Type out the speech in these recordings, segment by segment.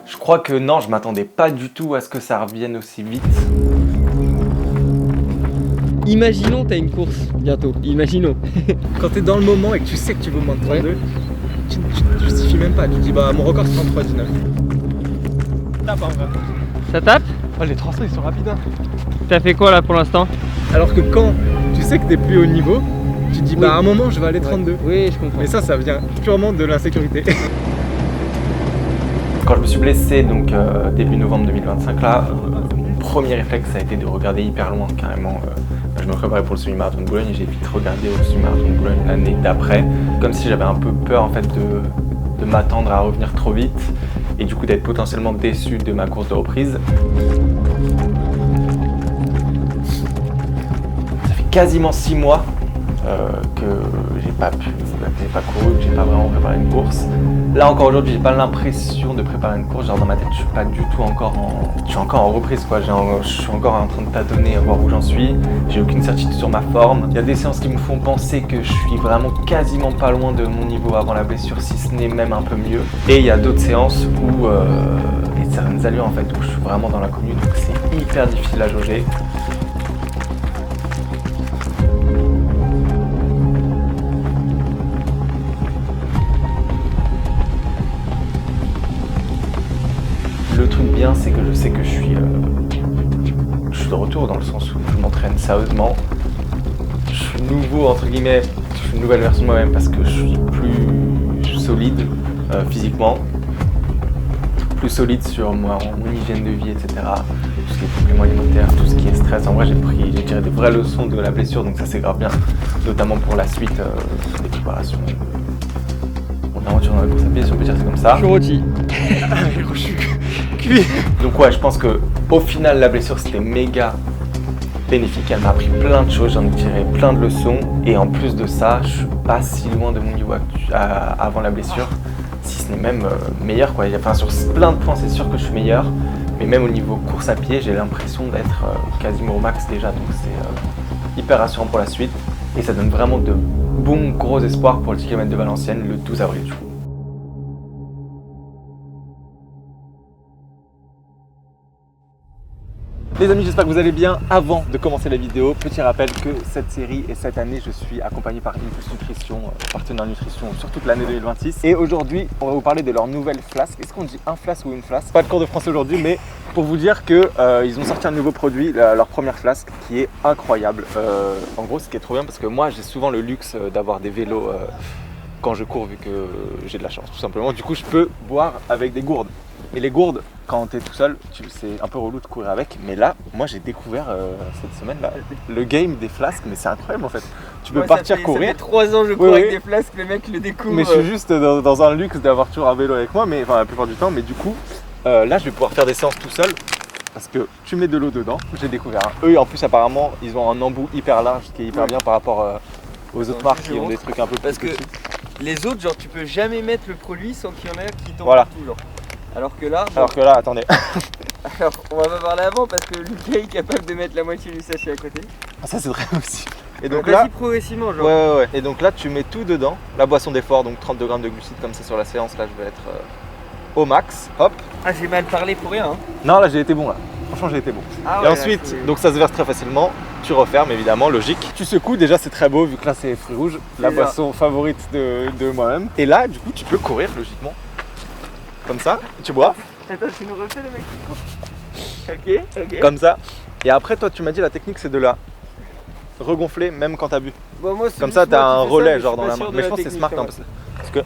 Je crois que non, je m'attendais pas du tout à ce que ça revienne aussi vite. Imaginons t'as une course bientôt, imaginons. Quand t'es dans le moment et que tu sais que tu veux moins de 32, tu te justifies même pas. Tu te dis bah mon record c'est 33,19. Tape en vrai. Ça tape? Oh, les 300 ils sont rapides hein. T'as fait quoi là pour l'instant? Alors que quand tu sais que t'es plus haut niveau, tu te dis bah à un moment je vais aller 32. Oui, je comprends. Mais ça vient purement de l'insécurité. Quand je me suis blessé, donc début novembre 2025 là, mon premier réflexe ça a été de regarder hyper loin carrément. Je me préparais pour le semi-marathon de Boulogne et j'ai vite regardé au semi-marathon de Boulogne l'année d'après. Comme si j'avais un peu peur en fait de m'attendre à revenir trop vite et du coup d'être potentiellement déçu de ma course de reprise. Ça fait quasiment 6 mois que j'ai pas couru, que j'ai pas vraiment préparé une course. Là encore aujourd'hui, j'ai pas l'impression de préparer une course. Genre dans ma tête, je suis pas du tout encore je suis encore en reprise quoi. Je suis encore en train de tâtonner, à voir où j'en suis. J'ai aucune certitude sur ma forme. Il y a des séances qui me font penser que je suis vraiment quasiment pas loin de mon niveau avant la blessure, si ce n'est même un peu mieux. Et il y a d'autres séances où et certaines allures en fait où je suis vraiment dans l'inconnu, donc c'est hyper difficile à jauger. Le truc bien, c'est que je sais que je suis de retour dans le sens où je m'entraîne sérieusement. Je suis nouveau, entre guillemets, je suis une nouvelle version de moi-même parce que je suis plus solide physiquement, plus solide sur mon hygiène de vie, etc. Tout ce qui est compléments alimentaires, tout ce qui est stress. En vrai, j'ai tiré des vraies leçons de la blessure, donc ça c'est grave bien, notamment pour la suite des préparations. Mon aventure dans la course à pied, si on peut dire c'est comme ça. Je suis rôti. Je suis cuit. Donc ouais, je pense que au final la blessure c'était méga bénéfique, elle m'a appris plein de choses, j'en ai tiré plein de leçons et en plus de ça, je suis pas si loin de mon niveau avant la blessure, si ce n'est même meilleur quoi. Enfin sur plein de points c'est sûr que je suis meilleur, mais même au niveau course à pied j'ai l'impression d'être quasiment au max déjà, donc c'est hyper rassurant pour la suite et ça donne vraiment de bons gros espoirs pour le 10 km de Valenciennes le 12 avril du coup. Les amis, j'espère que vous allez bien. Avant de commencer la vidéo, petit rappel que cette série et cette année, je suis accompagné par Impulse Nutrition, partenaire nutrition sur toute l'année 2026. Et aujourd'hui, on va vous parler de leur nouvelle flasque. Est-ce qu'on dit un flasque ou une flasque? Pas de cours de français aujourd'hui, mais pour vous dire que ils ont sorti un nouveau produit, leur première flasque, qui est incroyable. En gros, ce qui est trop bien, parce que moi, j'ai souvent le luxe d'avoir des vélos quand je cours, vu que j'ai de la chance, tout simplement. Du coup, je peux boire avec des gourdes. Et les gourdes, quand t'es tout seul, c'est un peu relou de courir avec. Mais là, moi j'ai découvert cette semaine là, le game des flasques, mais c'est incroyable en fait. Tu peux partir courir. Ça fait 3 ans que je cours avec des flasques, le mec le découvre. Mais je suis juste dans un luxe d'avoir toujours un vélo avec moi, mais enfin la plupart du temps. Mais du coup, là je vais pouvoir faire des séances tout seul. Parce que tu mets de l'eau dedans, j'ai découvert. Eux en plus apparemment, ils ont un embout hyper large, ce qui est hyper bien par rapport aux autres marques qui ont des trucs un peu plus petits. Parce que les autres, genre tu peux jamais mettre le produit sans qu'il y en ait qui tombe voilà. partout, genre. Alors que là, attendez. Alors, on va pas parler avant parce que Lucas est capable de mettre la moitié du sachet à côté. Ah, ça c'est vrai aussi. Et donc là, progressivement, genre. Ouais. Et donc là, tu mets tout dedans. La boisson d'effort, donc 32 grammes de glucides comme c'est sur la séance. Là, je vais être au max. Hop. Ah, j'ai mal parlé pour rien. Hein. Non, là, j'ai été bon là. Franchement, j'ai été bon. Ah, et ouais, ensuite, là, donc ça se verse très facilement. Tu refermes évidemment, logique. Tu secoues, déjà c'est très beau vu que là c'est fruits rouges, la boisson favorite de moi-même. Et là, du coup, tu peux courir logiquement. Comme ça, tu bois. Attends, tu nous refais le mec qui court. Ok. Comme ça. Et après, toi, tu m'as dit la technique c'est de la regonfler même quand t'as bu. Bon, moi, comme ça, t'as un relais genre dans la main. Mais je pense que c'est smart hein, parce que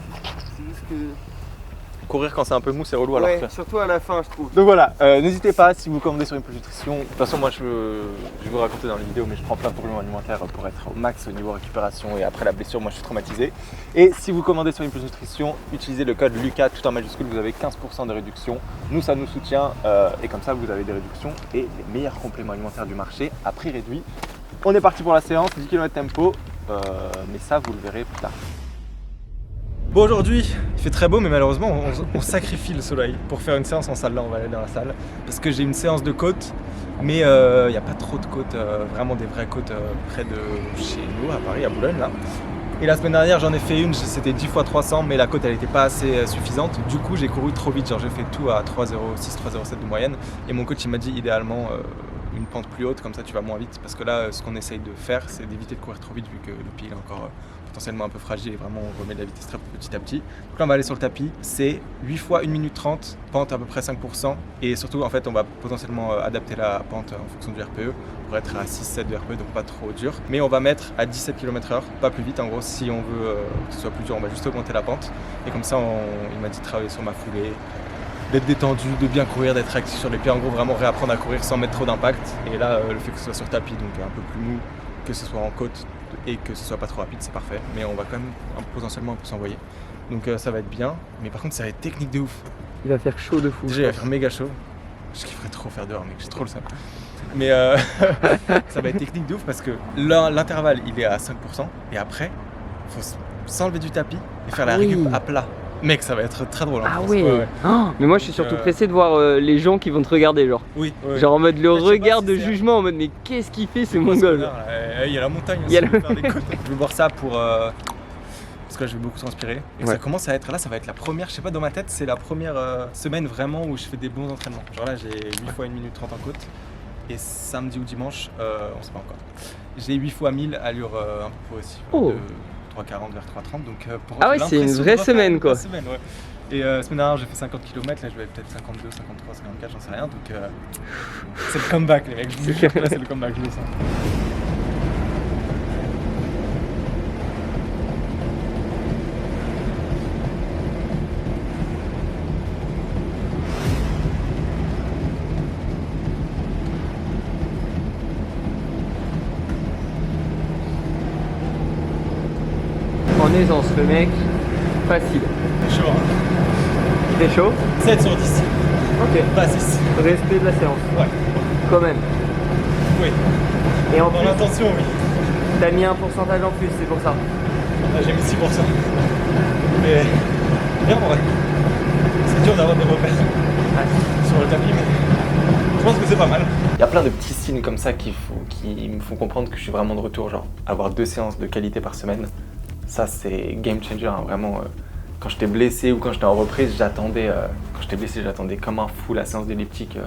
courir quand c'est un peu mou c'est relou alors que... surtout à la fin je trouve. Donc voilà, n'hésitez pas si vous commandez sur Impulse Nutrition. De toute façon moi je vais vous raconter dans les vidéos, mais je prends plein de compléments alimentaires pour être au max au niveau récupération et après la blessure moi je suis traumatisé. Et si vous commandez sur Impulse Nutrition, utilisez le code LUCAS tout en majuscule, vous avez 15% de réduction. Nous ça nous soutient et comme ça vous avez des réductions et les meilleurs compléments alimentaires du marché à prix réduit. On est parti pour la séance, 10 km tempo, mais ça vous le verrez plus tard. Bon aujourd'hui, il fait très beau mais malheureusement on sacrifie le soleil pour faire une séance en salle. Là on va aller dans la salle parce que j'ai une séance de côte mais il n'y a pas trop de côtes, vraiment des vraies côtes près de chez nous à Paris, à Boulogne là. Et la semaine dernière, j'en ai fait une, c'était 10 fois 300, mais la côte elle était pas assez suffisante. Du coup, j'ai couru trop vite, genre j'ai fait tout à 3,06, 3,07 de moyenne. Et mon coach il m'a dit idéalement une pente plus haute, comme ça tu vas moins vite. Parce que là, ce qu'on essaye de faire, c'est d'éviter de courir trop vite vu que le pied est encore potentiellement un peu fragile et vraiment on remet de la vitesse très petit à petit. Donc là, on va aller sur le tapis. C'est 8 fois 1 minute 30, pente à peu près 5%. Et surtout, en fait, on va potentiellement adapter la pente en fonction du RPE pour être à 6-7 de RPE, donc pas trop dur. Mais on va mettre à 17 km/h, pas plus vite. En gros, si on veut que ce soit plus dur, on va juste augmenter la pente. Et comme ça, il m'a dit de travailler sur ma foulée, d'être détendu, de bien courir, d'être actif sur les pieds. En gros, vraiment réapprendre à courir sans mettre trop d'impact. Et là, le fait que ce soit sur tapis, donc un peu plus mou, que ce soit en côte et que ce soit pas trop rapide, c'est parfait. Mais on va quand même potentiellement un peu s'envoyer. Donc ça va être bien. Mais par contre, ça va être technique de ouf. Il va faire chaud de fou. Déjà, il va faire méga chaud. Je kifferais trop faire dehors, mec, j'ai trop le seum. Mais ça va être technique de ouf parce que l'intervalle il est à 5% et après, il faut s'enlever du tapis et faire la récup à plat. Mec, ça va être très drôle. Ah oui. Oh, mais moi je suis surtout pressé de voir les gens qui vont te regarder, genre. Oui. Genre en mode le regard de jugement, en mode mais qu'est-ce qu'il fait ce mongol? Il y a la montagne aussi. Faire des côtes. Je vais voir ça pour. Parce que là, je vais beaucoup transpirer. Et ça commence à être là, ça va être la première, je sais pas, dans ma tête, c'est la première semaine vraiment où je fais des bons entraînements. Genre là, j'ai 8 fois 1 minute 30 en côte. Et samedi ou dimanche, on sait pas encore. J'ai 8 fois 1000 allure un peu progressive. De 3,40 vers 3,30. Donc pour ah ouais, c'est une vraie semaine quoi. Semaine, ouais. Et semaine dernière, j'ai fait 50 km, là je vais peut-être 52, 53, 54, j'en sais rien. Donc c'est le comeback, les mecs. Je vous jure que là, c'est le comeback, je le sens. En aisance, le mec, facile. C'est chaud, hein. Il fait chaud? 7 sur 10. Ok. Pas 6. Respect de la séance. Ouais. Quand même. Oui. Et en Dans plus, l'intention, oui. t'as mis un pourcentage en plus, c'est pour ça. Là, j'ai mis 6%. Mais bien en vrai. C'est dur d'avoir des repères sur le tapis, mais je pense que c'est pas mal. Il y a plein de petits signes comme ça qui me font comprendre que je suis vraiment de retour. Genre, avoir 2 séances de qualité par semaine, ça c'est game changer, hein, vraiment. Quand j'étais blessé ou quand j'étais en reprise, j'attendais comme un fou la séance d'elliptique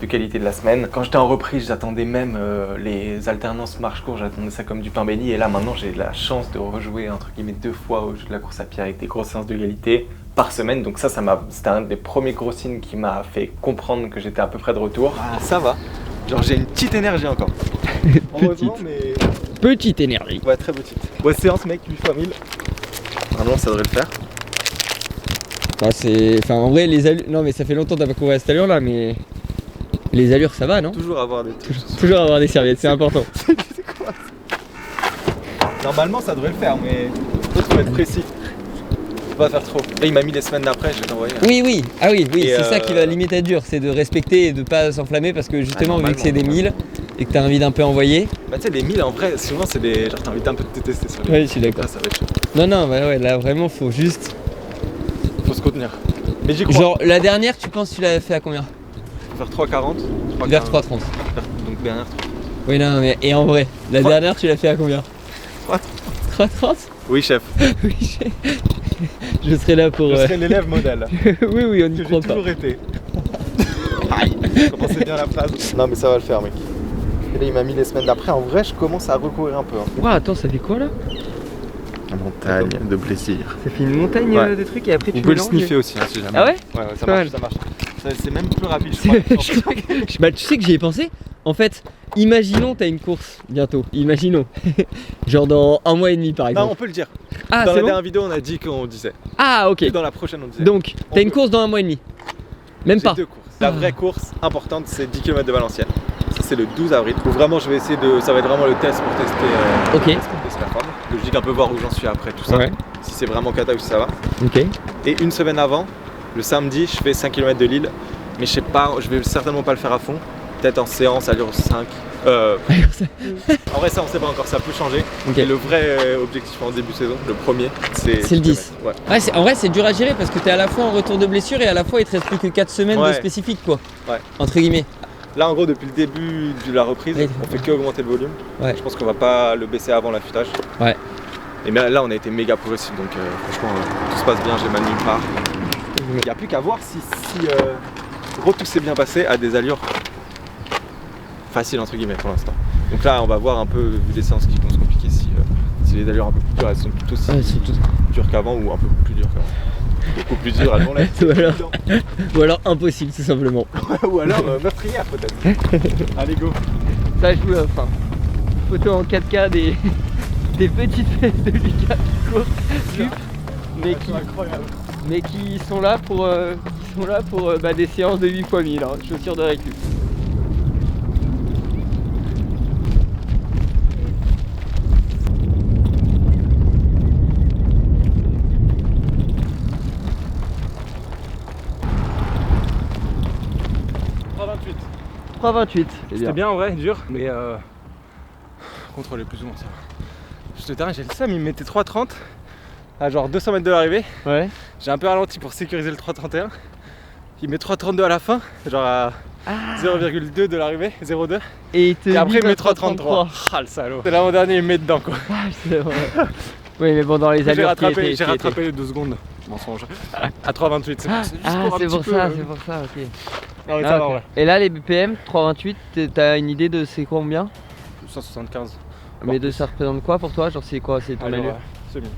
de qualité de la semaine. Quand j'étais en reprise, j'attendais même les alternances marche-cours, j'attendais ça comme du pain béni. Et là maintenant, j'ai la chance de rejouer entre guillemets 2 fois au jeu de la course à pied avec des grosses séances de qualité par semaine. Donc c'était un des premiers gros signes qui m'a fait comprendre que j'étais à peu près de retour. Ah, ça va. Genre j'ai une petite énergie encore. Heureusement, mais Petite énergie. ouais, très petite. Ouais, séance mec, 8 fois 1000. Normalement, ça devrait le faire. Enfin en vrai les allures. Non mais ça fait longtemps que t'as pas couru à cette allure là, mais les allures ça va non? Toujours avoir des trucs. Toujours avoir des serviettes, c'est important. C'est quoi ça? Normalement ça devrait le faire, mais il faut être précis. Faut pas faire trop. Là il m'a mis les semaines d'après, je vais t'envoyer. Oui, ah oui, Et c'est ça qui va limite être dur, c'est de respecter et de pas s'enflammer parce que justement vu que c'est des 1000 et que t'as envie d'un peu envoyer. Bah tu sais les 1000 en vrai souvent c'est des. Genre t'as envie d'un peu de te tester sur les. Oui, je suis d'accord. Ça va être chaud. Non, bah ouais, là vraiment faut juste. Faut se contenir. Mais j'y crois. Genre la dernière, tu penses que tu l'as fait à combien? Vers 3,40. Vers 3,30. Donc dernière 3,30. Oui, non, mais et en vrai, la dernière, tu l'as fait à combien? 3,30. 3,30? Oui chef. Oui, je serai là pour. Je serai l'élève modèle. oui, on y Que croit j'ai pas. toujours été. Aïe, commencez bien la phrase. Non mais ça va le faire mec. Et là il m'a mis les semaines d'après, en vrai je commence à recourir un peu. Hein. Ouah, attends, ça fait quoi là? Une montagne de plaisir. Ça fait une montagne Ouais. de trucs et après Vous tu pouvez le mélanges. sniffer aussi hein, si jamais. Ah ouais? Ouais, ça Pas marche, mal. ça marche. C'est même plus rapide je crois. Bah, tu sais que j'y ai pensé. En fait, imaginons t'as une course bientôt. Imaginons. Genre dans 1 mois et demi par exemple. Non on peut le dire. Ah, Dans c'est la bon. dernière vidéo on a dit qu'on disait. Ah, ok. Et dans la prochaine on disait. Donc, On t'as une peut. course dans 1 mois et demi. Même J'ai pas. 2 courses. La vraie course importante c'est 10 km de Valenciennes. Ça c'est le 12 avril. Où vraiment je vais essayer de. Ça va être vraiment le test pour tester. Ok. Tester la forme. Je dis un peu voir où j'en suis après tout ça. Ouais. Si c'est vraiment cata ou si ça va. Ok. Et une semaine avant, le samedi, je fais 5 km de Lille. Mais je sais pas, je vais certainement pas le faire à fond. Peut-être en séance, allure 5. En vrai, ça on sait pas encore, ça peut changer. Ok. Et le vrai objectif en début de saison, le premier, c'est C'est le 10. Ouais. Ouais, en vrai, c'est dur à gérer parce que t'es à la fois en retour de blessure et à la fois il te reste plus que 4 semaines de Ouais. spécifique quoi. Ouais. Entre guillemets. Là, en gros, depuis le début de la reprise, Ouais. on fait que augmenter le volume. Ouais. Je pense qu'on va pas le baisser avant l'affûtage. Ouais. Et là, on a été méga progressif, donc franchement, tout se passe bien, j'ai mal nulle part. Il n'y a plus qu'à voir si tout s'est bien passé à des allures faciles entre guillemets pour l'instant. Donc là, on va voir un peu, vu les séances qui vont se compliquer, si les allures un peu plus dures, elles sont plutôt si dures qu'avant ou un peu plus dures qu'avant. Beaucoup plus dures, elles vont l'être. Ou alors impossible, tout simplement. Ou alors meurtrière peut-être. Allez, go. Ça joue la fin. Photo en 4K des petites fesses de Lucas qui courent, mais qui sont là pour, des séances de 8 x 1000, hein, chaussures de récup. « 3,28 ». C'était bien en vrai, dur, mais contrôler plus ou moins ça. Juste le terrain, j'ai le seum, il me mettait 3,30 à genre 200 mètres de l'arrivée. Ouais. J'ai un peu ralenti pour sécuriser le 3,31. Il met 3,32 à la fin, genre à 0,2 de l'arrivée, 0,2. Et après il met 3,33. Ah le salaud. C'est l'avant-dernier, il me met dedans quoi. C'est vrai. Oui mais bon dans les allures j'ai rattrapé 2 secondes. Mensonge. À 3,28, c'est pour ça, ok. Non, mais ça va, okay. ouais. Et là les BPM, 3,28, t'as une idée de c'est combien? 175. Mais ça représente quoi pour toi? Genre c'est quoi? C'est ton allure? Semi.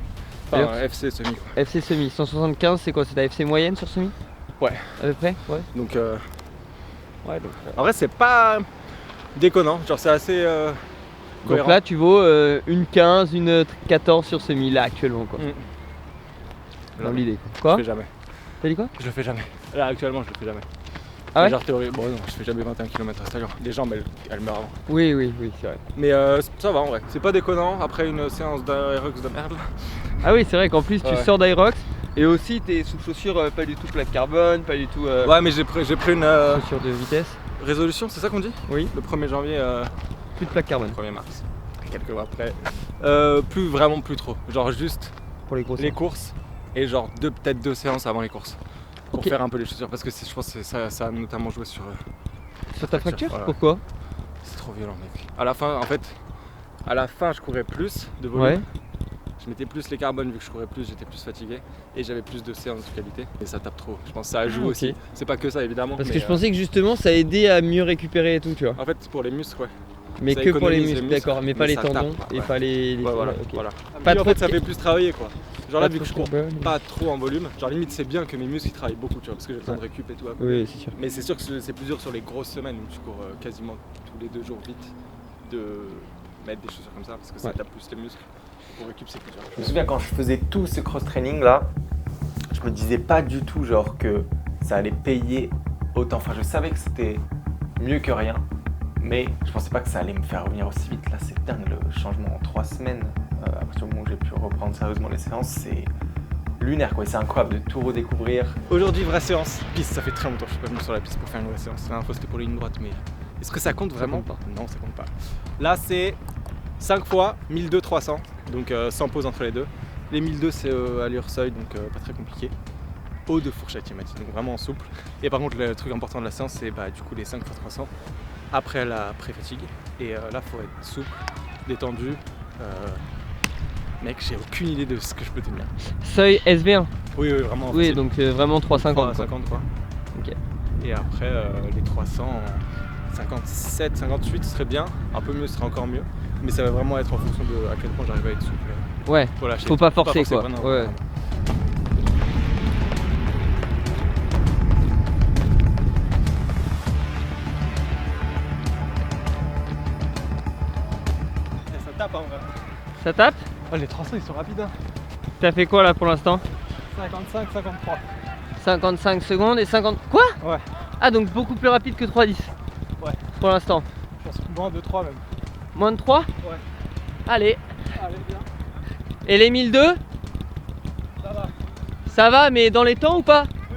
Enfin FC semi quoi. FC semi, 175 c'est quoi? C'est ta FC moyenne sur semi? Ouais. À peu près? Ouais. Donc en vrai c'est pas déconnant, genre c'est assez cohérent. Donc là tu vaux une 15, une 14 sur semi là actuellement quoi. Dans l'idée quoi. Je le fais jamais. T'as dit quoi? Je le fais jamais. Là actuellement je le fais jamais. Ah ouais? Genre théorie, bon non, je fais jamais 21 km à cette allure. Les jambes elles meurent avant. Oui c'est vrai. Mais ça va en vrai, c'est pas déconnant après une séance d'Aerox de merde. Ah oui c'est vrai qu'en plus tu sors d'Aerox et aussi t'es sous chaussures pas du tout plaque carbone, pas du tout... Ouais mais j'ai pris une... chaussures de vitesse. Résolution, c'est ça qu'on dit? Oui. Le 1er janvier... Plus de plaque carbone. 1er mars. Quelques mois après. Vraiment plus trop. Genre juste pour les courses et genre peut-être 2 séances avant les courses. Pour faire un peu les chaussures parce que je pense que ça a notamment joué sur ta fracture. Voilà. Pourquoi? C'est trop violent mec. À la fin je courais plus de volume. Ouais. Je mettais plus les carbones vu que je courais plus, j'étais plus fatigué et j'avais plus de séances de qualité et ça tape trop. Je pense que ça a joué aussi. C'est pas que ça évidemment. Parce que je pensais que justement ça aidait à mieux récupérer et tout tu vois. En fait pour les muscles ouais. Mais ça que pour les muscles, d'accord, mais pas les tendons et pas les... voilà. Pas en fait ça fait plus travailler quoi. Genre là vu que je cours pas trop trop en volume, genre limite c'est bien que mes muscles ils travaillent beaucoup tu vois parce que j'ai le temps de récup et tout. Oui c'est sûr. Mais c'est sûr que c'est plus dur sur les grosses semaines où tu cours quasiment tous les 2 jours vite de mettre des chaussures comme ça parce que ça tape plus les muscles. Pour récup c'est plus dur. Je me souviens quand je faisais tout ce cross-training là, je me disais pas du tout genre que ça allait payer autant. Enfin je savais que c'était mieux que rien, mais je pensais pas que ça allait me faire revenir aussi vite. Là c'est dingue le changement en 3 semaines. À partir du moment où j'ai pu reprendre sérieusement les séances, c'est lunaire quoi, c'est incroyable de tout redécouvrir. Aujourd'hui vraie séance, piste, ça fait très longtemps que je suis pas venu sur la piste pour faire une vraie séance. La dernière fois c'était pour les lignes droites mais est-ce que ça compte vraiment? Pas. Non ça compte pas. Là c'est 5 fois 1200-300, donc sans pause entre les deux. Les 1200 c'est allure seuil, donc pas très compliqué. Haut de fourchette il m'a dit, donc vraiment souple. Et par contre le truc important de la séance c'est du coup les 5 x 300 après la pré-fatigue. Et là faut être souple, détendu. Mec j'ai aucune idée de ce que je peux tenir. Seuil SV1? Oui vraiment. Oui facile. Donc vraiment 350. 350 quoi. Ok. Et après les 300, 57, 58 serait bien, un peu mieux serait encore mieux. Mais ça va vraiment être en fonction de à quel point j'arrive à être souple. Ouais, faut pas forcer quoi. Vraiment, ouais. Vraiment. Ça tape en vrai. Ça tape? Oh, les 300 ils sont rapides. Hein. T'as fait quoi là pour l'instant? 55, 53. 55 secondes et 50... Quoi? Ouais. Ah donc beaucoup plus rapide que 3,10. Ouais. Pour l'instant. Je pense moins de 3 même. Moins de 3? Ouais. Allez. Allez bien. Et les 1002? Ça va. Ça va mais dans les temps ou pas? Oui.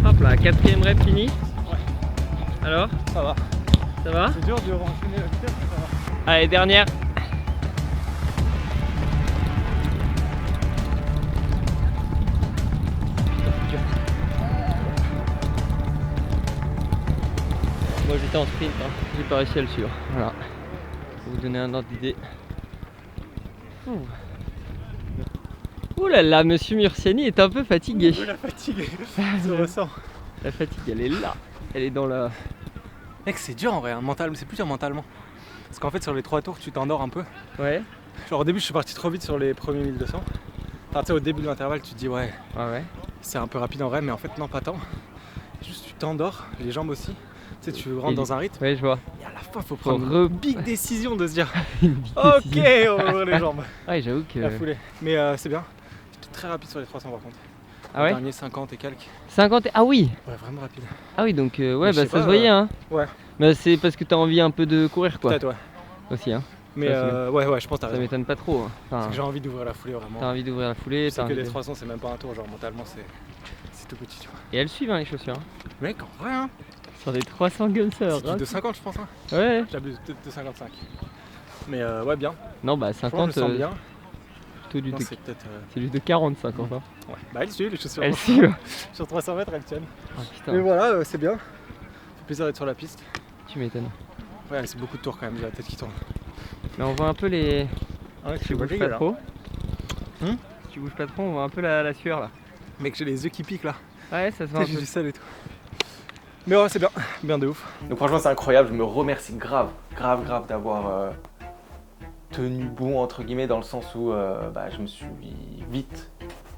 Hop là, 4ème rep fini. Ouais. Alors? Ça va. Ça va? C'est dur de renchaîner la vitesse mais ça va. Allez, dernière. Moi j'étais était en sprint, hein. J'ai pas réussi à le suivre. Voilà. Pour vous donner un ordre d'idée. Ouh là là, monsieur Murciani est un peu fatigué. Oui, la fatigue, se ressent. La fatigue, elle est là. Elle est dans la... Mec, c'est dur en vrai, hein, mentalement, c'est plus dur mentalement. Parce qu'en fait, sur les 3 tours, tu t'endors un peu. Ouais. Genre au début, je suis parti trop vite sur les premiers 1200. Enfin, tu sais, au début de l'intervalle, tu te dis ouais, Ouais. c'est un peu rapide en vrai, mais en fait, non, pas tant. Juste, tu t'endors, les jambes aussi. Tu sais, tu rentres dans un rythme. Ouais, je vois. Et à la fin, il faut prendre Faut une big décision de se dire Une big ok, décision. on va ouvrir les jambes. Ouais, j'avoue que... La foulée. Mais c'est bien. J'étais très rapide sur les 300 par contre. Ah ouais. Le dernier 50 et quelques. 50 Ah oui. Ouais, vraiment rapide. Ah oui, donc ouais, Mais je bah sais ça pas, se voyait, hein. Ouais. Bah c'est parce que t'as envie un peu de courir, quoi. Peut-être, ouais. Aussi, hein. Mais ouais, je pense que t'as Ça raison. m'étonne pas trop. Hein. C'est Enfin, que j'ai envie d'ouvrir la foulée vraiment. t'as envie d'ouvrir la foulée. C'est t'as que envie les de- 300, c'est même pas un tour, genre mentalement, c'est tout petit, tu vois. Et elles suivent, hein, les chaussures. Hein. Mec, en vrai, hein. Sur des 300 gunsers. C'est du 250, je pense, hein. Ouais. J'abuse, peut-être 255. Mais ouais, bien. Non, bah Franchement, 50, je le sens bien. plutôt du Non, de... c'est peut-être. c'est du de 40, 50. Hein. Ouais. Bah, elles suivent les chaussures. Elles suivent. Sur 300 mètres, elles tiennent. Ah Mais putain, voilà, c'est bien. Ça fait plaisir d'être sur la piste. tu m'étonnes. Ouais, c'est beaucoup de tours quand même, j'ai la tête qui tourne. Mais on voit un peu les... Ouais, Tu bouges pas trop. Hum Si tu bouges pas trop, on voit un peu la sueur là. Mec, j'ai les yeux qui piquent là. Ouais, ça se Tu voit un sais, j'ai peu. du sel et tout. Mais ouais, c'est bien. Bien de ouf. Donc franchement c'est incroyable, je me remercie grave d'avoir tenu bon entre guillemets dans le sens où je me suis vite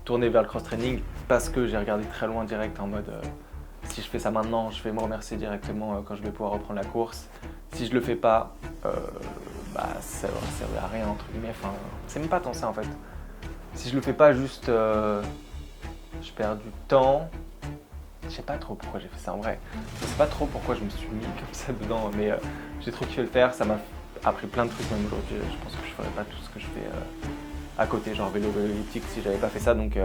tourné vers le cross-training parce que j'ai regardé très loin direct en mode si je fais ça maintenant, je vais me remercier directement quand je vais pouvoir reprendre la course. Si je le fais pas, ça va servir à rien entre guillemets, enfin c'est même pas tant ça en fait. Si je le fais pas juste je perds du temps. Je sais pas trop pourquoi j'ai fait ça en vrai. Je sais pas trop pourquoi je me suis mis comme ça dedans, mais j'ai trop kiffé le faire. Ça m'a appris plein de trucs même aujourd'hui. Je pense que je ferais pas tout ce que je fais à côté, genre vélo elliptique si j'avais pas fait ça. Donc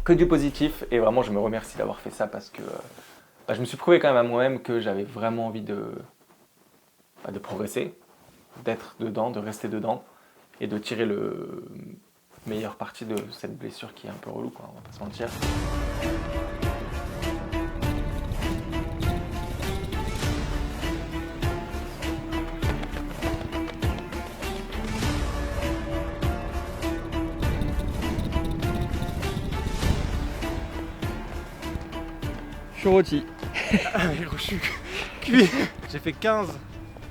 que du positif et vraiment je me remercie d'avoir fait ça parce que je me suis prouvé quand même à moi-même que j'avais vraiment envie de progresser, d'être dedans, de rester dedans et de tirer le meilleur parti de cette blessure qui est un peu relou quoi, on va pas se mentir. Je suis rôti. Je suis cuit. J'ai fait 15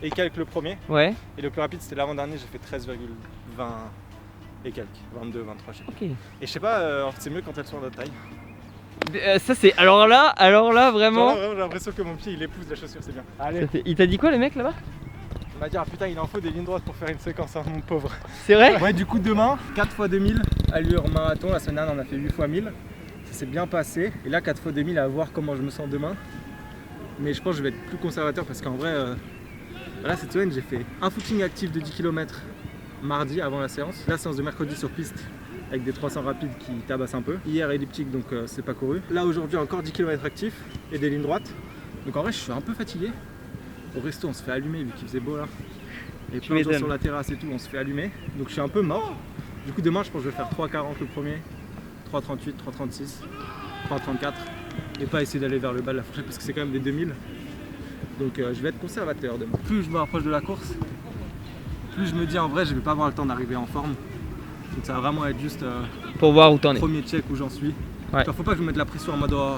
et quelques le premier. Ouais. Et le plus rapide c'était l'avant-dernier, j'ai fait 13,20 et quelques. 22, 23, je sais pas. Ok. Et je sais pas, en fait c'est mieux quand elles sont à notre taille. Ça c'est... Alors là vraiment... Genre, vraiment, j'ai l'impression que mon pied il épouse la chaussure, c'est bien. Allez. Il t'a dit quoi le mec là-bas? Il m'a dit ah putain il en faut des lignes droites pour faire une séquence, hein, mon pauvre. C'est vrai? Ouais, du coup demain, 4 x 2000, allure marathon. La semaine dernière on a fait 8 x 1000. Ça s'est bien passé. Et là 4 x 2000 à voir comment je me sens demain. Mais je pense que je vais être plus conservateur parce qu'en vrai, là cette semaine j'ai fait un footing actif de 10 km mardi avant la séance. La séance de mercredi sur piste avec des 300 rapides qui tabassent un peu. Hier elliptique donc c'est pas couru. Là aujourd'hui encore 10 km actifs et des lignes droites. Donc en vrai je suis un peu fatigué. Au resto on se fait allumer vu qu'il faisait beau là. Et plein de gens sur la terrasse et tout, on se fait allumer. Donc je suis un peu mort. Du coup demain je pense que je vais faire 3,40 le premier, 3,38, 3,36, 3,34. Et pas essayer d'aller vers le bas de la fourchette parce que c'est quand même des 2000. Donc je vais être conservateur demain. Plus je me rapproche de la course, plus je me dis en vrai je vais pas avoir le temps d'arriver en forme. Donc ça va vraiment être juste Pour voir où t'en es. premier check où j'en suis. Ouais. Genre, faut pas que je me mette la pression en mode oh,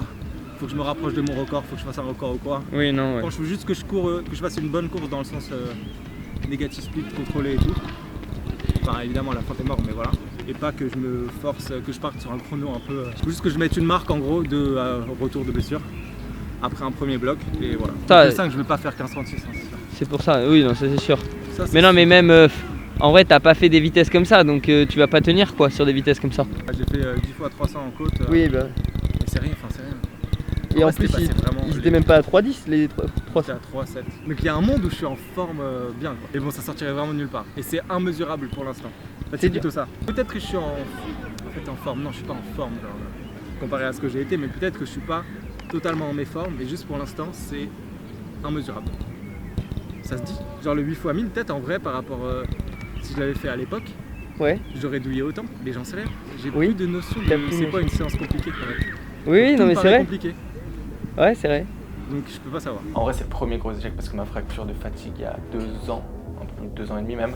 faut que je me rapproche de mon record, faut que je fasse un record ou quoi. Oui, non, ouais. Quand je veux juste que je cours, que je fasse une bonne course dans le sens négatif split, contrôlé et tout. Enfin évidemment la fin t'es mort mais voilà. Et pas que je me force, que je parte sur un chrono un peu. Il faut juste que je mette une marque en gros de retour de blessure. Après un premier bloc et voilà. Ça, C'est ça que je vais pas faire 15-36 hein, c'est sûr. C'est pour ça, oui, non, ça c'est sûr. Ça, c'est Mais non, sûr. mais même, en vrai, t'as pas fait des vitesses comme ça, donc tu vas pas tenir quoi sur des vitesses comme ça. J'ai fait 10 fois 300 en côte. bah. Mais c'est rien, enfin c'est rien. Et en Ouais, plus, c'était passé vraiment ils étaient léger. même pas à 3,10 les 300. J'étais à 3,7. Donc il y a un monde où je suis en forme bien quoi. Et bon ça sortirait vraiment de nulle part. Et c'est immesurable pour l'instant. En fait, c'est plutôt ça. Peut-être que je suis en forme. Non je suis pas en forme genre, comparé à ce que j'ai été, mais peut-être que je suis pas totalement en mes formes. Et juste pour l'instant c'est immesurable. Ça se dit. Genre le 8 x 1000 peut-être en vrai par rapport si je l'avais fait à l'époque. Ouais. J'aurais douillé autant, mais j'en sais rien. J'ai Oui. plus de notion T'as de plus c'est de quoi une séance compliquée quand même. Oui, Tout non, me mais c'est paraît vrai. compliqué. Ouais, c'est vrai. Donc je peux pas savoir. En vrai, c'est le premier gros échec parce que ma fracture de fatigue il y a 2 ans, un peu plus de 2 ans et demi même,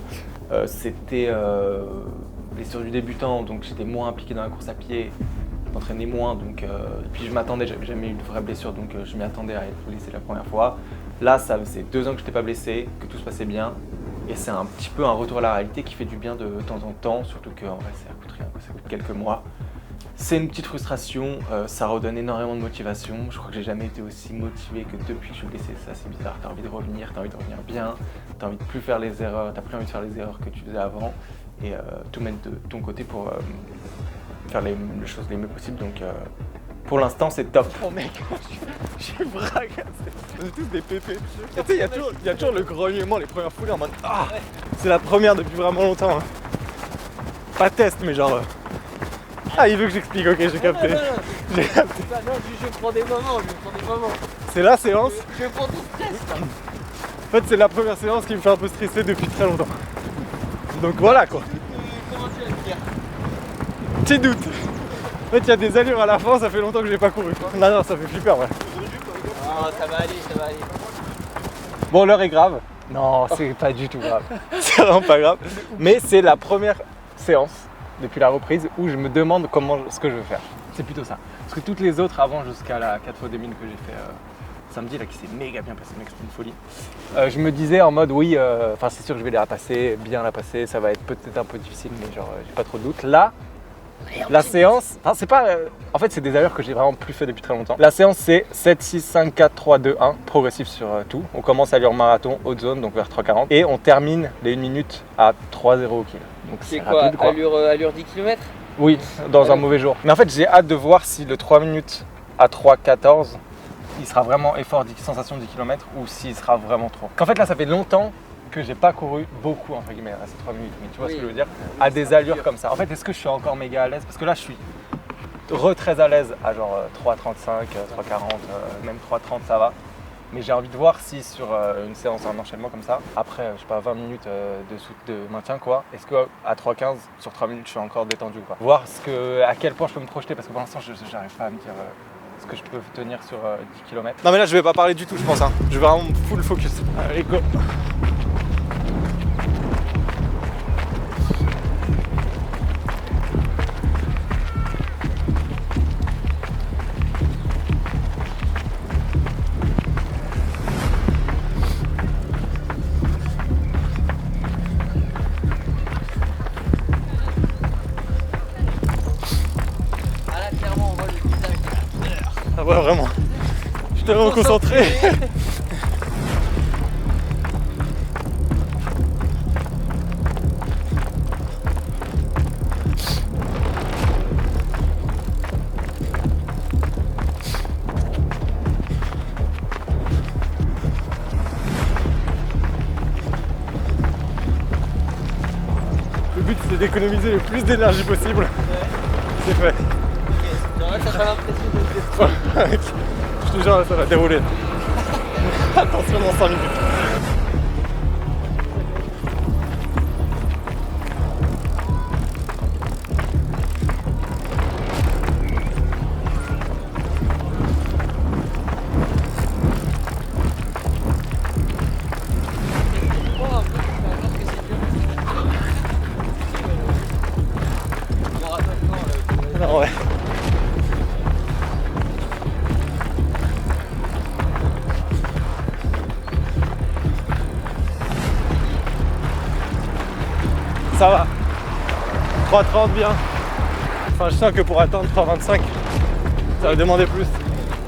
c'était blessure du débutant, donc j'étais moins impliqué dans la course à pied, je m'entraînais moins, donc, et puis je m'attendais, j'avais jamais eu de vraie blessure, donc je m'y attendais à être blessé la première fois. Là, ça faisait 2 ans que je n'étais pas blessé, que tout se passait bien, et c'est un petit peu un retour à la réalité qui fait du bien de temps en temps, surtout qu'en vrai, ça coûte rien, ça coûte quelques mois. C'est une petite frustration, ça redonne énormément de motivation. Je crois que j'ai jamais été aussi motivé que depuis que je suis blessé. C'est assez bizarre, t'as envie de revenir bien, t'as envie de plus faire les erreurs, t'as plus envie de faire les erreurs que tu faisais avant et tout mettre de ton côté pour faire les choses les mieux possibles. Donc pour l'instant c'est top. Oh mec, j'ai fracassé. C'est tous des pépés. Tu sais, il y a toujours le grognement, les premières foulées en mode ah, c'est la première depuis vraiment longtemps. Hein. Pas test mais genre. Ah, il veut que j'explique, ok, j'ai capté. Non, J'ai capté. non, je prends des moments, C'est la séance. Je prends du stress là. En fait, c'est la première séance qui me fait un peu stresser depuis très longtemps. Donc voilà quoi. Comment tu vas le dire? Petit doute. En fait, il y a des allures à la fin, ça fait longtemps que j'ai pas couru. Non, ça fait flipper, ouais. Oh, ça va aller. Bon, l'heure est grave. Non, c'est pas du tout grave. C'est vraiment pas grave. Mais c'est la première séance depuis la reprise où je me demande ce que je veux faire. C'est plutôt ça. Parce que toutes les autres avant jusqu'à la 4 fois 2000 que j'ai fait samedi là qui s'est méga bien passé, mec, c'était une folie. Je me disais en mode oui, c'est sûr que je vais bien la passer, ça va être peut-être un peu difficile mais genre j'ai pas trop de doute. Là, la séance, c'est pas. En fait, c'est des allures que j'ai vraiment plus fait depuis très longtemps. La séance, c'est 7, 6, 5, 4, 3, 2, 1, progressif sur tout. On commence allure marathon, haute zone, donc vers 3,40. Et on termine les 1 minute à 3,0 au kill. Donc c'est quoi, rapide, quoi. Allure 10 km? Oui, dans un mauvais jour. Mais en fait, j'ai hâte de voir si le 3 minutes à 3,14, il sera vraiment effort, sensation 10 km ou s'il sera vraiment trop. Qu'en fait, là, ça fait longtemps que j'ai pas couru beaucoup entre guillemets à ces 3 minutes, mais tu vois ce que je veux dire, à des allures comme ça. En fait, est-ce que je suis encore méga à l'aise? Parce que là je suis très à l'aise à genre 3,35, 3,40, même 3,30 ça va. Mais j'ai envie de voir si sur une séance, un enchaînement comme ça, après je sais pas 20 minutes de maintien quoi, est-ce que à 3,15 sur 3 minutes je suis encore détendu quoi. Voir à quel point je peux me projeter parce que pour l'instant j'arrive pas à me dire ce que je peux tenir sur 10 km. Non mais là je vais pas parler du tout je pense, hein. Je vais vraiment full focus. Allez go. Ah ouais vraiment, je suis tellement concentré. Le but c'est d'économiser le plus d'énergie possible. C'est fait. T'as pas l'impression de Je te jure, ça va dérouler. Attention dans 5 minutes. Non, ouais. Ça va. 3,30 bien. Enfin, je sens que pour atteindre 3,25, ça va demander plus.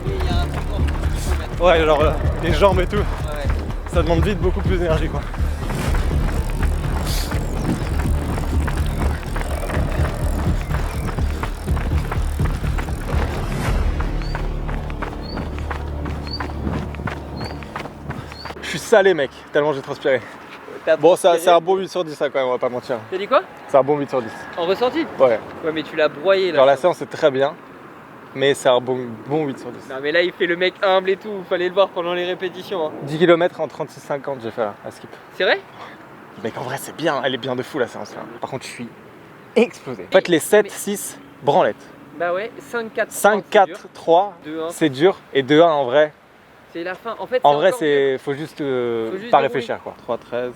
Oui, il y a un truc. Ouais, genre les jambes et tout, Ouais. ça demande vite beaucoup plus d'énergie quoi. Je suis salé mec, tellement j'ai transpiré. Bon, c'est un bon 8 sur 10 ça quand même, on va pas mentir. T'as dit quoi? C'est un bon 8 sur 10. En ressenti? Ouais. Ouais, mais tu l'as broyé là. Genre la séance est très bien, mais c'est un bon 8 sur 10. Non, mais là il fait le mec humble et tout, fallait le voir pendant les répétitions. Hein. 10 km en 36,50 j'ai fait là, à skip. C'est vrai? Mec en vrai c'est bien, elle est bien de fou la séance là. Par contre je suis explosé. En fait les 7, 6, branlette. Bah ouais, 5, 4, 3, 5, 4, 3, 2, 1. c'est dur. Et 2, 1 en vrai, C'est la fin. En fait, En vrai, encore mieux. faut juste Faut juste pas dérouler. réfléchir quoi. 3,13,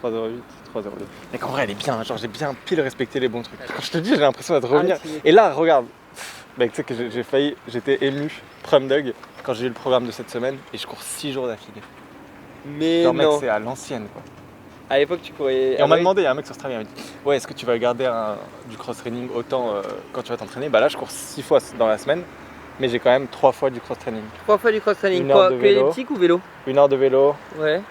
3,08, 3,02. Mais qu'en vrai, elle est bien. Genre, j'ai bien pile respecté les bons trucs. Quand je te dis, j'ai l'impression de revenir. Ah, Et là, regarde. Mec, tu sais que j'étais ému, Prum Dog, quand j'ai eu le programme de cette semaine et je cours 6 jours d'affilée. Mais Genre, mec, non. c'est à l'ancienne quoi. À l'époque, tu courais. Et on m'a demandé, il y a un mec sur Strava, il m'a dit ouais, est-ce que tu vas garder du cross-training autant quand tu vas t'entraîner? Bah là, je cours 6 fois dans la semaine, mais j'ai quand même 3 fois du cross-training. 3 fois du cross-training. Une heure de Que vélo. elliptique ou vélo? 1 heure de vélo, Ouais.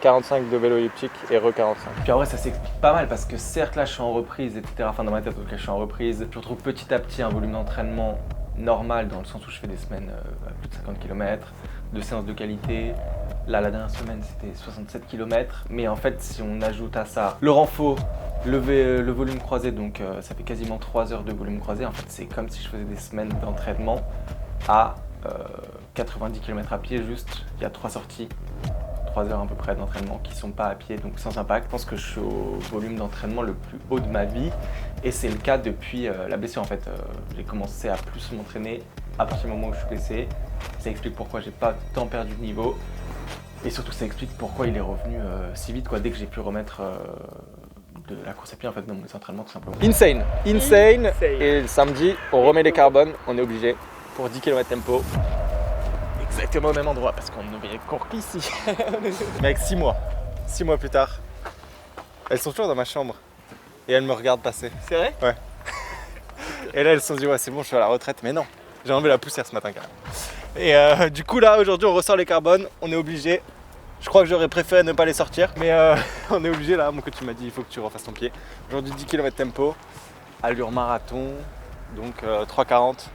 45 de vélo elliptique et 45. Puis en vrai, ça s'explique pas mal parce que certes, là, je suis en reprise, etc. Enfin, dans ma tête, en tout cas, je suis en reprise. Je retrouve petit à petit un volume d'entraînement normal dans le sens où je fais des semaines à plus de 50 km, de séances de qualité. Là, la dernière semaine, c'était 67 km. Mais en fait, si on ajoute à ça le renfort, le volume croisé, donc ça fait quasiment 3 heures de volume croisé. En fait, c'est comme si je faisais des semaines d'entraînement à 90 km à pied juste. Il y a 3 sorties. 3 heures à peu près d'entraînement qui sont pas à pied, donc sans impact. Je pense que je suis au volume d'entraînement le plus haut de ma vie et c'est le cas depuis la blessure en fait. J'ai commencé à plus m'entraîner à partir du moment où je suis blessé. Ça explique pourquoi j'ai pas tant perdu de niveau et surtout ça explique pourquoi il est revenu si vite quoi, dès que j'ai pu remettre de la course à pied en fait dans mes entraînements tout simplement. Insane. Et le samedi on remet les carbones, on est obligé pour 10 km tempo. Exactement au même endroit parce qu'on ne court qu'ici. Mais avec 6 mois. 6 mois plus tard, elles sont toujours dans ma chambre et elles me regardent passer. C'est vrai? Ouais. Et là elles se sont dit ouais c'est bon je suis à la retraite, mais non, j'ai enlevé la poussière ce matin quand même. Et du coup là aujourd'hui on ressort les carbones, on est obligé. Je crois que j'aurais préféré ne pas les sortir, mais on est obligé là, mon coach m'a dit il faut que tu refasses ton pied. Aujourd'hui 10 km tempo, allure marathon, donc 3,40.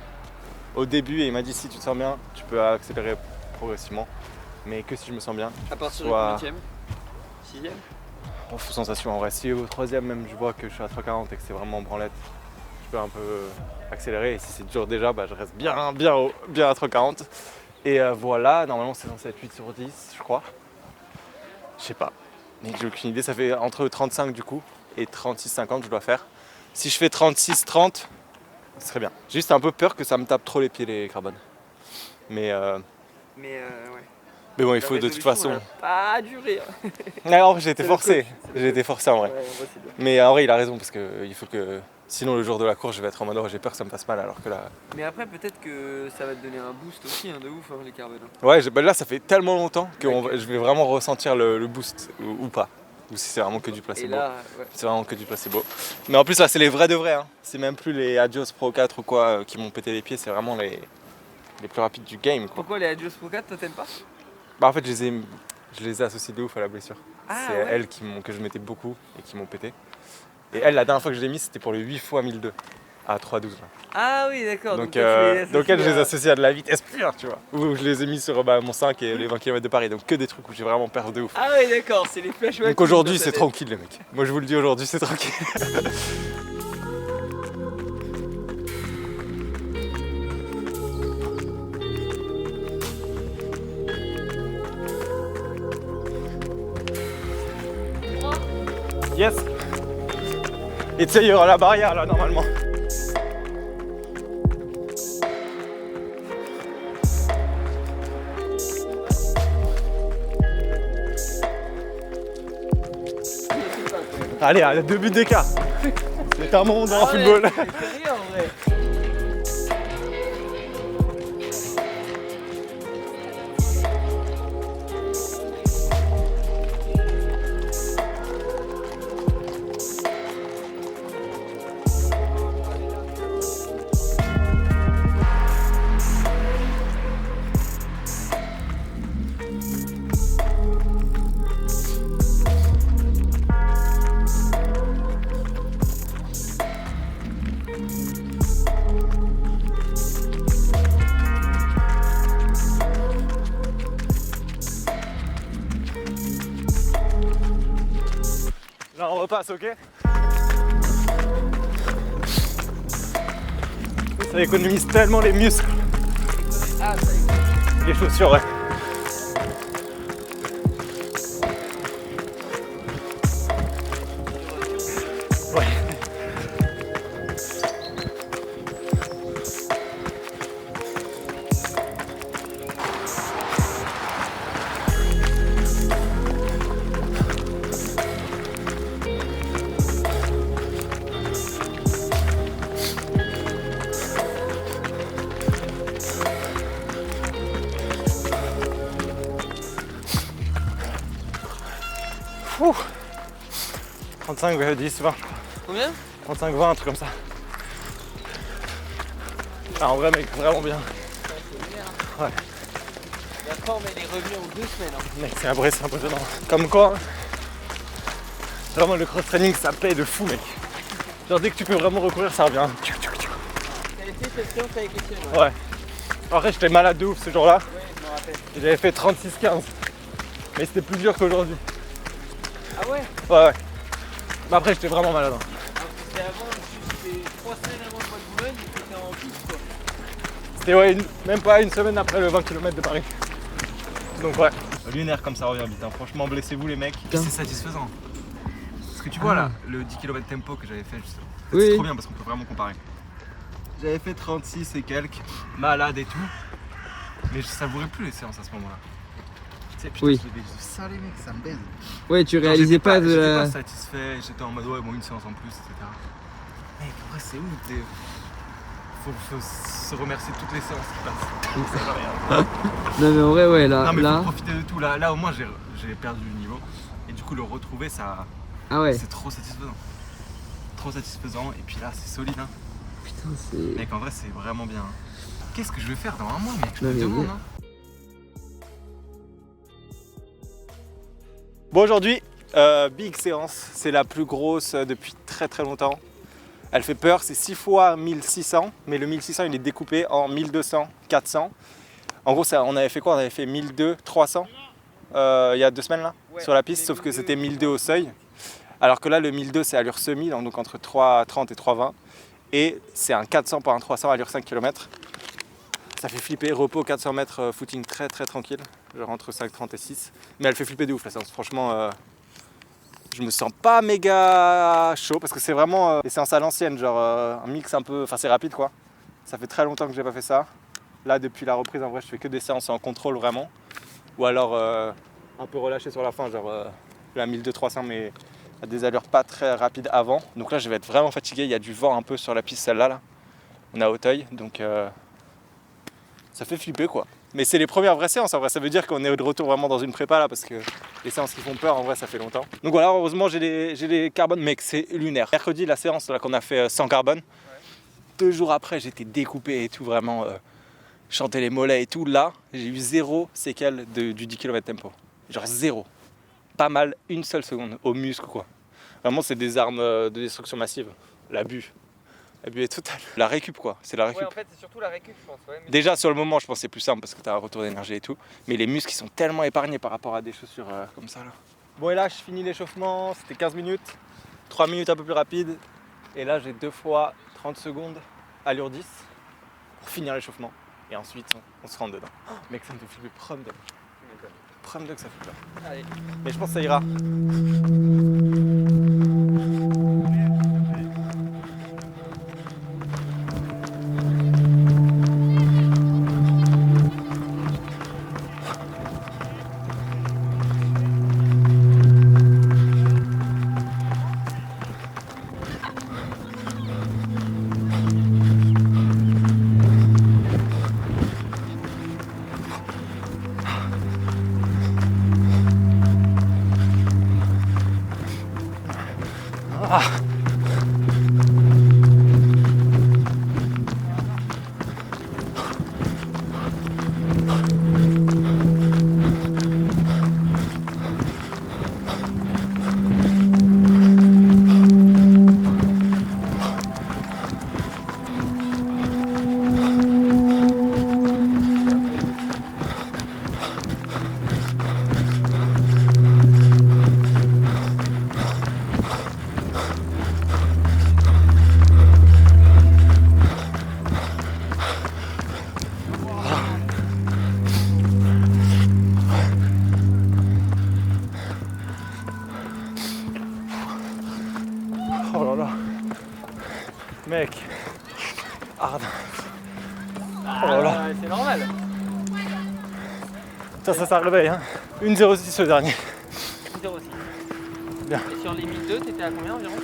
Au début, et il m'a dit si tu te sens bien, tu peux accélérer progressivement, mais que si je me sens bien. À partir Soit- du 8ème 6ème? Oh, faut sensation en vrai. Si au 3ème même je vois que je suis à 3,40 et que c'est vraiment en branlette, je peux un peu accélérer. Et si c'est dur déjà, bah, je reste bien haut, bien à 3,40. Et voilà, normalement c'est censé être 8 sur 10, je crois. Je sais pas, mais j'ai aucune idée. Ça fait entre 35 du coup et 36,50 je dois faire. Si je fais 36,30, ce serait bien. J'ai juste un peu peur que ça me tape trop les pieds les carbones. Mais Ouais. bon, il faut de toute façon. Pas durer. Ouais, en vrai, j'ai été C'est le forcé. coach. J'ai été forcé en vrai. Mais en vrai, il a raison parce que il faut que. Sinon, le jour de la course, je vais être en mode oh, j'ai peur que ça me fasse mal alors que là. Mais après, peut-être que ça va te donner un boost aussi, de ouf, les carbones. Ouais, bah là, ça fait tellement longtemps que Ouais. je vais vraiment ressentir le boost ou pas. Ou si c'est vraiment que du Et placebo. là, ouais. C'est vraiment que du placebo. Mais en plus, là, c'est les vrais de vrais. Hein. C'est même plus les Adios Pro 4 ou quoi qui m'ont pété les pieds. C'est vraiment les plus rapides du game. Quoi. Pourquoi les Adios Pro 4, toi t'aimes pas? Bah, en fait, je les ai associés de ouf à la blessure. Ah, c'est ouais. elles que je mettais beaucoup et qui m'ont pété. Et elle, la dernière fois que je l'ai mis, c'était pour le 8 x 1002 à 3,12. Là. Ah oui, d'accord. Donc, toi, tu les donc elles, je les associes associe à de la vitesse pure, tu vois. Ou je les ai mis sur mon 5 et les 20 km de Paris. Donc que des trucs où j'ai vraiment peur de ouf. Ah oui, d'accord, c'est les flashbacks. Donc aujourd'hui, c'est tranquille, les mecs. Moi, je vous le dis, aujourd'hui, c'est tranquille. Yes. Et tu sais, il y aura la barrière là, normalement. Allez, à 2 buts d'écart. C'est un monde en football. C'est rien en vrai. Là, on repasse, ok? Ça économise tellement les muscles. Ah, ça y est. Les chaussures, ouais. Ouais. Ouh. 35, ouais, 10, 20. Combien? 35, 20, un truc comme ça. Ah, en vrai, mec, vraiment bien. Ouais. La forme, elle est revenue en 2 semaines. Hein. Mec, c'est impressionnant. Comme quoi, vraiment, le cross-training, ça paye de fou, mec. Genre, dès que tu peux vraiment recourir, ça revient. T'as été cette séance avec Étienne? Ouais. Après, j'étais malade de ouf ce jour-là. Ouais, je me rappelle. J'avais fait 36-15. Mais c'était plus dur qu'aujourd'hui. Ah ouais? Ouais. Mais après, j'étais vraiment malade. Hein. C'était avant, c'était 3 semaines avant le mois de Boulogne, et c'était en plus quoi. C'était ouais, même pas une semaine après le 20 km de Paris. Donc ouais. Lunaire comme ça revient vite. Hein. Franchement, blessez-vous les mecs. C'est satisfaisant. Parce que tu vois là, le 10 km tempo que j'avais fait justement. Oui. C'est trop bien parce qu'on peut vraiment comparer. J'avais fait 36 et quelques, malade et tout. Mais je savourais plus les séances à ce moment-là. Tu sais, putain, Oui. je levais ça les mecs, ça me baise. Ouais, tu Genre, réalisais j'étais pas de j'étais la. pas satisfait, j'étais en mode ouais, bon, une séance en plus, etc. Mec, en vrai, c'est ouf. Faut se remercier de toutes les séances qui passent. Ça sert à rien. Non, mais en vrai, ouais, là. Non, mais là... faut profiter de tout. Là au moins, j'ai perdu le niveau. Et du coup, le retrouver, ça. Ah ouais. C'est trop satisfaisant. Trop satisfaisant. Et puis là, c'est solide. Hein. Putain, c'est. Mec, en vrai, c'est vraiment bien. Hein. Qu'est-ce que je vais faire dans un mois, mec? Je Non, me mais demande. ouais. Hein. Bon, aujourd'hui, big séance. C'est la plus grosse depuis très très longtemps. Elle fait peur, c'est 6 fois 1600, mais le 1600 il est découpé en 1200, 400. En gros, ça, on avait fait quoi? On avait fait 1200, 300 il y a 2 semaines là, Ouais, sur la piste, sauf que c'était 1200 au seuil. Alors que là, le 1200 c'est allure semi, donc entre 3,30 et 3,20. Et c'est un 400 par un 300 allure 5 km. Ça fait flipper, repos 400 mètres, footing très très tranquille, genre entre 5,30 et 6. Mais elle fait flipper de ouf la séance, franchement. Je me sens pas méga chaud parce que c'est vraiment des séances à l'ancienne, genre un mix un peu. Enfin, c'est rapide quoi. Ça fait très longtemps que j'ai pas fait ça. Là, depuis la reprise, en vrai, je fais que des séances en contrôle vraiment. Ou alors un peu relâché sur la fin, genre la 1200-300, mais à des allures pas très rapides avant. Donc là, je vais être vraiment fatigué. Il y a du vent un peu sur la piste, celle-là. Là. On est à Hauteuil, donc ça fait flipper quoi. Mais c'est les premières vraies séances en vrai, ça veut dire qu'on est de retour vraiment dans une prépa là parce que les séances qui font peur en vrai ça fait longtemps. Donc voilà, heureusement j'ai les carbones, mec c'est lunaire. Mercredi la séance là qu'on a fait sans carbone, ouais. 2 jours après j'étais découpé et tout vraiment, chanter les mollets et tout. Là j'ai eu 0 séquelles du 10 km tempo, genre 0. Pas mal, une seule seconde au muscle quoi. Vraiment c'est des armes de destruction massive, l'abus. L'abus est total. La récup quoi, c'est la récup. Ouais, en fait, c'est surtout la récup, je pense. Ouais, mais... Déjà sur le moment, je pense que c'est plus simple parce que tu as un retour d'énergie et tout. Mais les muscles, ils sont tellement épargnés par rapport à des chaussures comme ça là. Bon et là, je finis l'échauffement, c'était 15 minutes. 3 minutes un peu plus rapide. Et là, j'ai 2 fois 30 secondes allure 10 pour finir l'échauffement. Et ensuite, on se rentre dedans. Oh, mec, ça me fait flipper prom dog. Prom dog, ça fait peur. Allez. Mais je pense que ça ira. Ah. Oh là là. Mec. Hard. Oh là là. C'est normal. Ça réveille hein. 1,06 le dernier. 0 Bien. Et sur les 1002, t'étais à combien environ?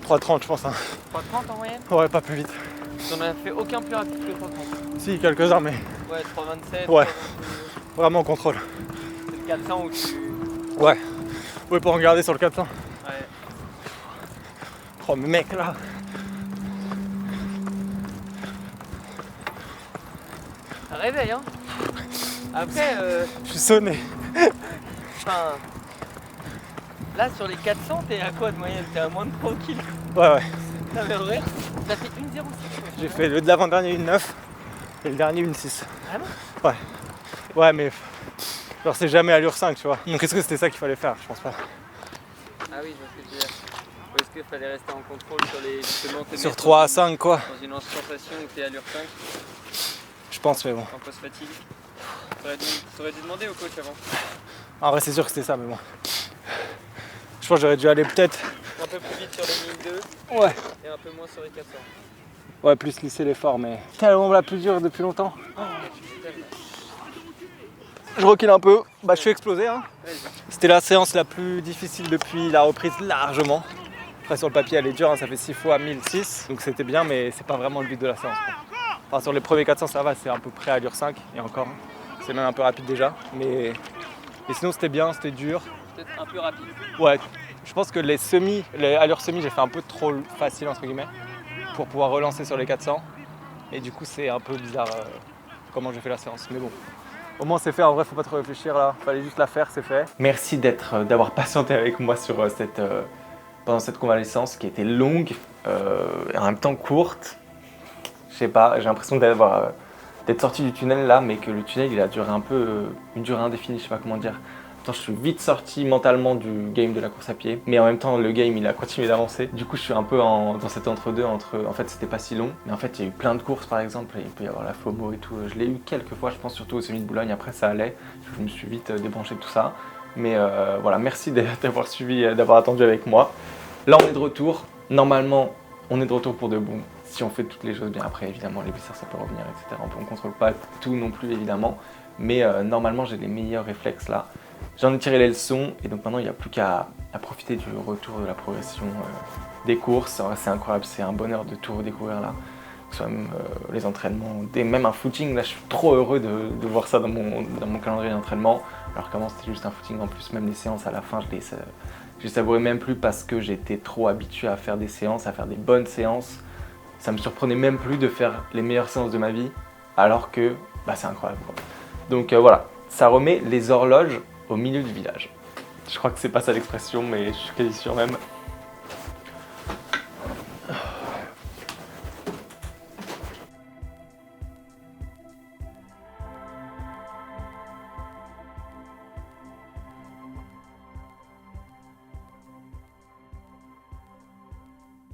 3,30 je pense. Hein. 3,30 en moyenne? Ouais, pas plus vite. On a fait aucun plus rapide que 3,30. Si, quelques-uns, mais Ouais, 3,27. ouais. 3,22. Vraiment contrôle. C'est le 400 où tu... Ouais. Ouais, pour regarder sur le 400. Ouais. Oh, mais mec, là. Réveil, hein. Après, Je suis sonné. enfin. Là, sur les 400, t'es à quoi de moyenne? T'es à moins de 30 kills. Ouais. Non, mais en vrai, t'as fait 1,06. J'ai fait le de l'avant-dernier 1,9 et le dernier 1,6. Vraiment? Ouais, mais genre c'est jamais allure 5, tu vois. Donc est-ce que c'était ça qu'il fallait faire? Je pense pas. Ah oui, je vois ce que tu veux dire. Ou est-ce qu'il fallait rester en contrôle sur les. Justement, te Sur mettre 3 à 5, quoi. dans une sensation où t'es à allure 5, Je pense, mais bon. en post-fatigue? T'aurais dû demander au coach avant. En vrai, c'est sûr que c'était ça, mais bon. Je pense que j'aurais dû aller peut-être. Un peu plus vite sur les 1002 Ouais. et un peu moins sur les 400. Ouais, plus lisser l'effort, mais. Tellement la plus dure depuis longtemps. Je recule un peu. Bah, je suis explosé, hein. C'était la séance la plus difficile depuis la reprise, largement. Après, sur le papier, elle est dure, hein, ça fait 6 fois 1006. Donc c'était bien, mais c'est pas vraiment le but de la séance, quoi. Enfin, sur les premiers 400, ça va, c'est à peu près à allure 5. Et encore, c'est même un peu rapide déjà. Mais sinon, c'était bien, c'était dur. Peut-être un peu rapide. Ouais, je pense que les allures semi, j'ai fait un peu trop facile, entre guillemets, pour pouvoir relancer sur les 400. Et du coup, c'est un peu bizarre comment j'ai fait la séance. Mais bon, au moins c'est fait. En vrai, faut pas trop réfléchir là. Fallait juste la faire, c'est fait. Merci d'avoir patienté avec moi sur pendant cette convalescence qui était longue et en même temps courte. Je sais pas, j'ai l'impression d'être sorti du tunnel là, mais que le tunnel il a duré un peu une durée indéfinie, je sais pas comment dire. Je suis vite sorti mentalement du game de la course à pied, mais en même temps le game il a continué d'avancer. Du coup je suis un peu dans cet entre-deux en fait c'était pas si long, mais en fait il y a eu plein de courses par exemple, il peut y avoir la FOMO et tout. Je l'ai eu quelques fois, je pense surtout au semi de Boulogne, après ça allait, je me suis vite débranché de tout ça. Mais voilà, merci d'avoir suivi, d'avoir attendu avec moi. Là on est de retour, normalement on est de retour pour de bon. Si on fait toutes les choses bien, après évidemment les blessures ça peut revenir, etc. On ne contrôle pas tout non plus évidemment, mais normalement j'ai les meilleurs réflexes là. J'en ai tiré les leçons et donc maintenant il n'y a plus qu'à profiter du retour de la progression des courses. C'est incroyable, c'est un bonheur de tout redécouvrir là. Que ce soit même les entraînements, même un footing, là je suis trop heureux de voir ça dans mon calendrier d'entraînement. Alors qu'avant c'était juste un footing, en plus même les séances à la fin je les savourais même plus parce que j'étais trop habitué à faire des séances, à faire des bonnes séances. Ça me surprenait même plus de faire les meilleures séances de ma vie alors que bah, c'est incroyable quoi. Donc voilà, ça remet les horloges au milieu du village. Je crois que c'est pas ça l'expression, mais je suis quasi sûr même.